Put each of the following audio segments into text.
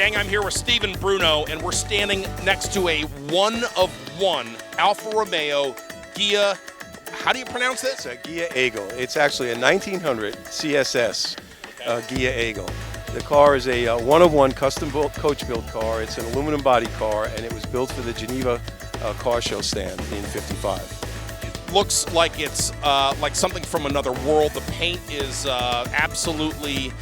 gang, I'm here with Steve and Bruno, and we're standing next to a one-of-one Alfa Romeo Ghia. How do you pronounce this? It's a Ghia Aigle. It's actually a 1900 CSS Ghia Aigle. The car is a one-of-one custom-built, coach-built car. It's an aluminum body car, and it was built for the Geneva car show stand in '55. Looks like it's like something from another world. The paint is absolutely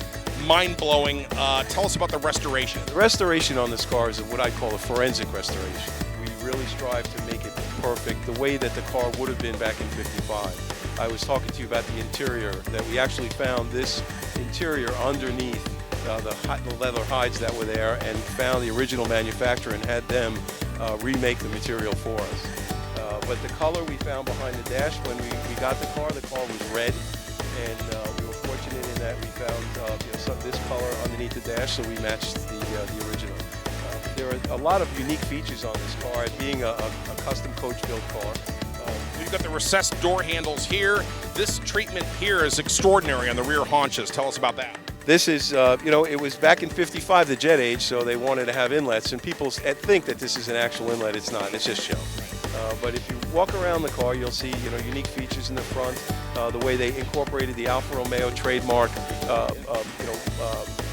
mind-blowing. Tell us about the restoration. The restoration on this car is what I call a forensic restoration. We really strive to make it perfect the way that the car would have been back in '55. I was talking to you about the interior, that we actually found this interior underneath the leather hides that were there, and found the original manufacturer and had them remake the material for us. But the color we found behind the dash, when we got the car was red, and we were fortunate in that we found this color underneath the dash, so we matched the original. There are a lot of unique features on this car, it being a custom coach-built car. You've got the recessed door handles here. This treatment here is extraordinary on the rear haunches. Tell us about that. This is, it was back in '55, the jet age, so they wanted to have inlets, and people think that this is an actual inlet. It's not, it's just show. But if you walk around the car, you'll see, unique features in the front, the way they incorporated the Alfa Romeo trademark,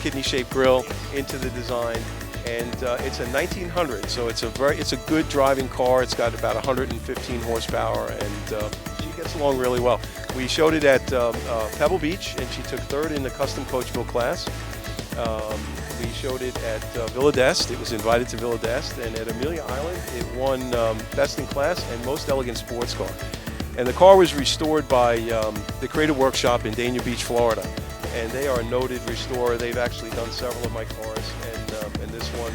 kidney-shaped grille into the design. And it's a 1900, so it's a good driving car. It's got about 115 horsepower, and she gets along really well. We showed it at Pebble Beach, and she took third in the custom coachable class. We showed it at Villa d'Este. It was invited to Villa d'Este, and at Amelia Island, it won Best in Class and Most Elegant Sports Car. And the car was restored by the Creative Workshop in Dania Beach, Florida. And they are a noted restorer. They've actually done several of my cars, and this one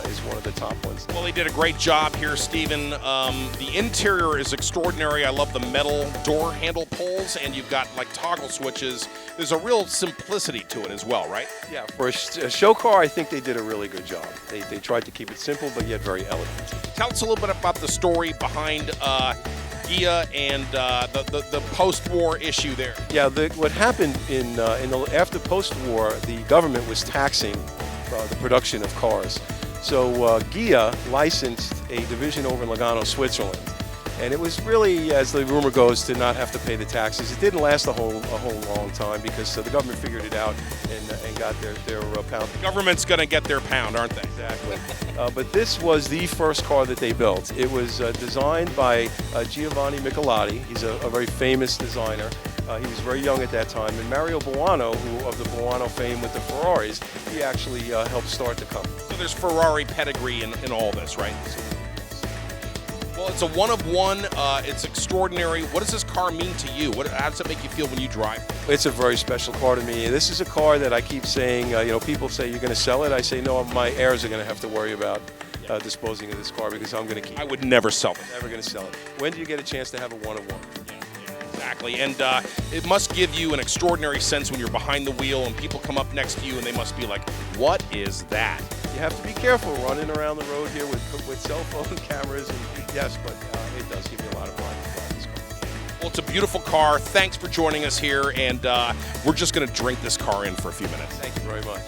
is one of the top ones. Well, they did a great job here, Stephen. The interior is extraordinary. I love the metal door handle pulls, and you've got like toggle switches. There's a real simplicity to it as well, right? Yeah, for a show car, I think they did a really good job. They tried to keep it simple, but yet very elegant. Tell us a little bit about the story behind Ghia and the post-war issue there. Yeah, what happened after post-war, the government was taxing the production of cars. So Ghia licensed a division over in Lugano, Switzerland, and it was really, as the rumor goes, to not have to pay the taxes. It didn't last a whole long time because the government figured it out and got their pound. The government's going to get their pound, aren't they? Exactly. But this was the first car that they built. It was designed by Giovanni Michelotti. He's a very famous designer. He was very young at that time. And Mario Buono, who of the Buono fame with the Ferraris, he actually helped start the company. So there's Ferrari pedigree in all this, right? Well, it's a one-of-one. It's extraordinary. What does this car mean to you? How does it make you feel when you drive? It's a very special car to me. This is a car that I keep saying, people say, you're going to sell it? I say, no, my heirs are going to have to worry about disposing of this car because I'm going to keep it. I would never sell it. Never going to sell it. When do you get a chance to have a one-of-one? Exactly, and it must give you an extraordinary sense when you're behind the wheel and people come up next to you and they must be like, what is that? You have to be careful running around the road here with cell phone cameras, and yes, but it does give you a lot of pride to drive this car. Well, it's a beautiful car. Thanks for joining us here, and we're just going to drink this car in for a few minutes. Thank you very much.